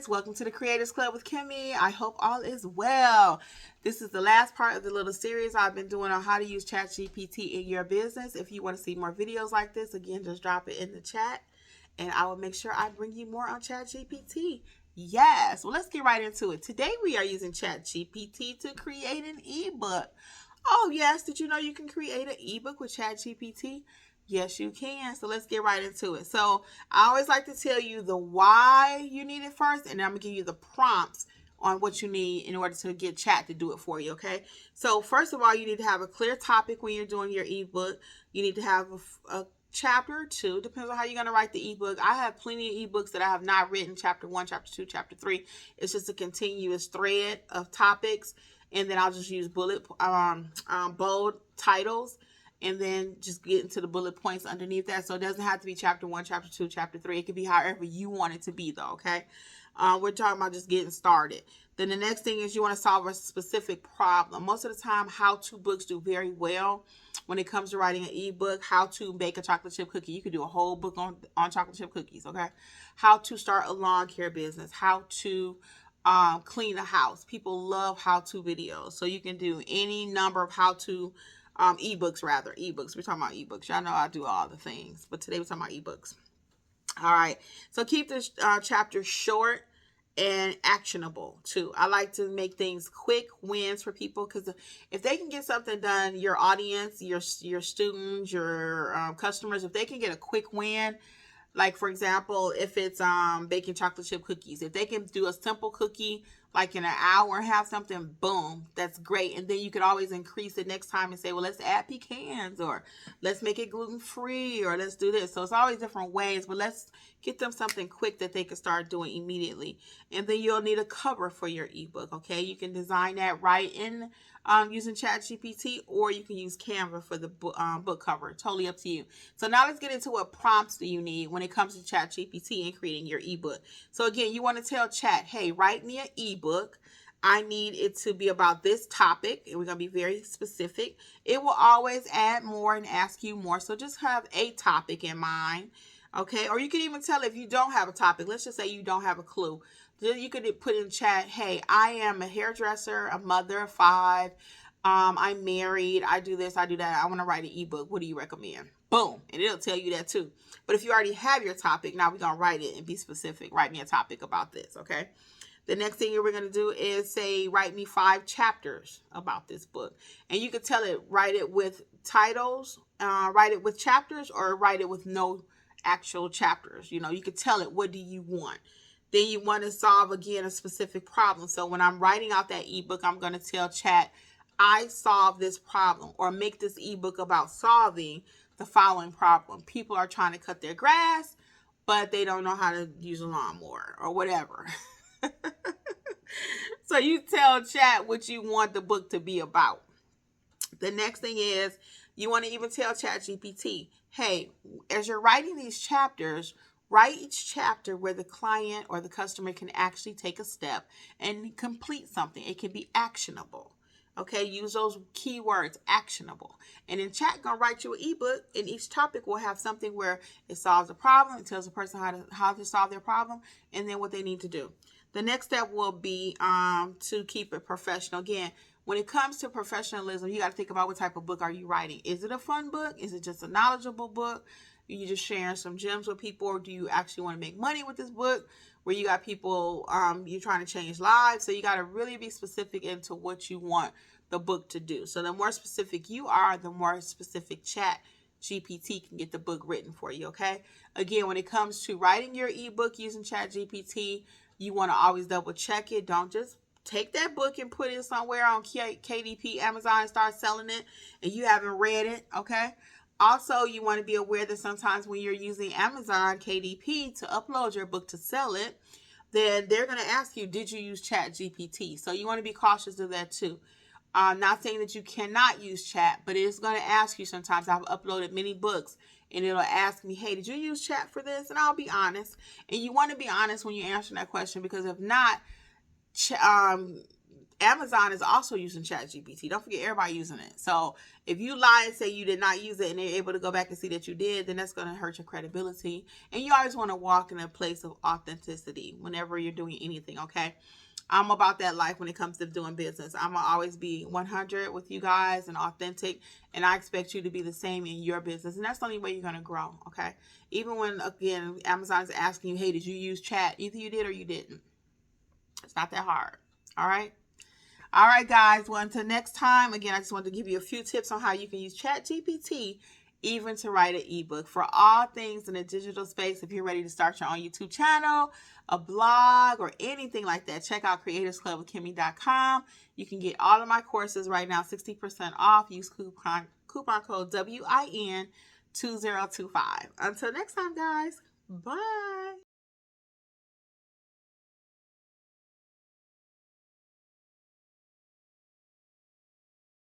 Creators. Welcome to the Creators Club with Kimmi. I hope all is well. This is the last part of the little series I've been doing on how to use ChatGPT in your business. If you want to see more videos like this, again, just drop it in the chat and I will make sure I bring you more on ChatGPT. Yes, well, let's get right into it. Today we are using ChatGPT to create an ebook. Oh, yes, did you know you can create an ebook with ChatGPT? Yes, you can. So let's get right into it. So I always like to tell you the why you need it first, and then I'm going to give you the prompts on what you need in order to get chat to do it for you, okay? So first of all, you need to have a clear topic when you're doing your ebook. You need to have a chapter or two, depends on how you're going to write the ebook. I have plenty of ebooks that I have not written, chapter 1, chapter 2, chapter 3. It's just a continuous thread of topics, and then I'll just use bold titles, and then just get into the bullet points underneath that. So it doesn't have to be chapter 1, chapter 2, chapter 3. It could be however you want it to be, though, okay? We're talking about just getting started. Then the next thing is you want to solve a specific problem. Most of the time, how-to books do very well when it comes to writing an ebook. How to bake a chocolate chip cookie. You could do a whole book on chocolate chip cookies, okay? How to start a lawn care business. How to clean a house. People love how-to videos. So you can do any number of how-to ebooks. We're talking about ebooks. Y'all know I do all the things, but today we're talking about ebooks. All right, so keep this chapter short and actionable too. I like to make things quick wins for people, because if they can get something done, your audience, your students, your customers, if they can get a quick win, like for example, if it's baking chocolate chip cookies, if they can do a simple cookie like in an hour and have something, boom, that's great. And then you could always increase it next time and say, well, let's add pecans, or let's make it gluten free, or let's do this. So it's always different ways, but let's get them something quick that they can start doing immediately. And then you'll need a cover for your ebook. Okay, you can design that right in using ChatGPT, or you can use Canva for the book cover. Totally up to you. So now let's get into what prompts do you need when it comes to ChatGPT and creating your ebook. So again, you want to tell Chat, hey, write me an ebook. I need it to be about this topic, and we're going to be very specific. It will always add more and ask you more. So just have a topic in mind. Okay, or you can even tell if you don't have a topic. Let's just say you don't have a clue. Then you could put in chat, hey, I am a hairdresser, a mother of 5. I'm married. I do this, I do that. I want to write an ebook. What do you recommend? Boom. And it'll tell you that too. But if you already have your topic, now we're going to write it and be specific. Write me a topic about this, okay? The next thing we're going to do is say, write me 5 chapters about this book. And you could tell it, write it with titles, write it with chapters, or write it with no actual chapters. You know, you could tell it, what do you want? Then you want to solve, again, a specific problem. So when I'm writing out that ebook, I'm going to tell Chat, I solve this problem, or make this ebook about solving the following problem. People are trying to cut their grass, but they don't know how to use a lawnmower, or whatever. So you tell Chat what you want the book to be about. The next thing is you want to even tell ChatGPT, hey, as you're writing these chapters, write each chapter where the client or the customer can actually take a step and complete something. It can be actionable. Okay, use those keywords, actionable. And then Chat gonna write you an ebook, and each topic will have something where it solves a problem, it tells the person how to solve their problem, and then what they need to do. The next step will be to keep it professional. Again, when it comes to professionalism, you got to think about what type of book are you writing. Is it a fun book? Is it just a knowledgeable book? Are you just sharing some gems with people, or do you actually want to make money with this book, where you got people, you're trying to change lives? So you got to really be specific into what you want the book to do. So the more specific you are, the more specific Chat GPT can get the book written for you, okay? Again, when it comes to writing your ebook using Chat GPT, you want to always double check it. Don't just take that book and put it somewhere on KDP, Amazon, and start selling it, and you haven't read it, okay? Also, you want to be aware that sometimes when you're using Amazon KDP to upload your book to sell it, then they're going to ask you, did you use Chat GPT? So you want to be cautious of that too. Not saying that you cannot use Chat, but it's going to ask you sometimes. I've uploaded many books, and it'll ask me, hey, did you use Chat for this? And I'll be honest. And you want to be honest when you answer that question, because if not, Amazon is also using ChatGPT. Don't forget, everybody using it. So if you lie and say you did not use it and they're able to go back and see that you did, then that's going to hurt your credibility. And you always want to walk in a place of authenticity whenever you're doing anything, okay? I'm about that life when it comes to doing business. I'm going to always be 100 with you guys and authentic. And I expect you to be the same in your business. And that's the only way you're going to grow, okay? Even when, again, Amazon's asking you, hey, did you use chat? Either you did or you didn't. It's not that hard, all right? All right, guys. Well, until next time, again, I just wanted to give you a few tips on how you can use ChatGPT even to write an ebook for all things in the digital space. If you're ready to start your own YouTube channel, a blog, or anything like that, check out Kreators Klub with Kimmi.com. You can get all of my courses right now, 60% off. Use coupon code WIN2025. Until next time, guys. Bye.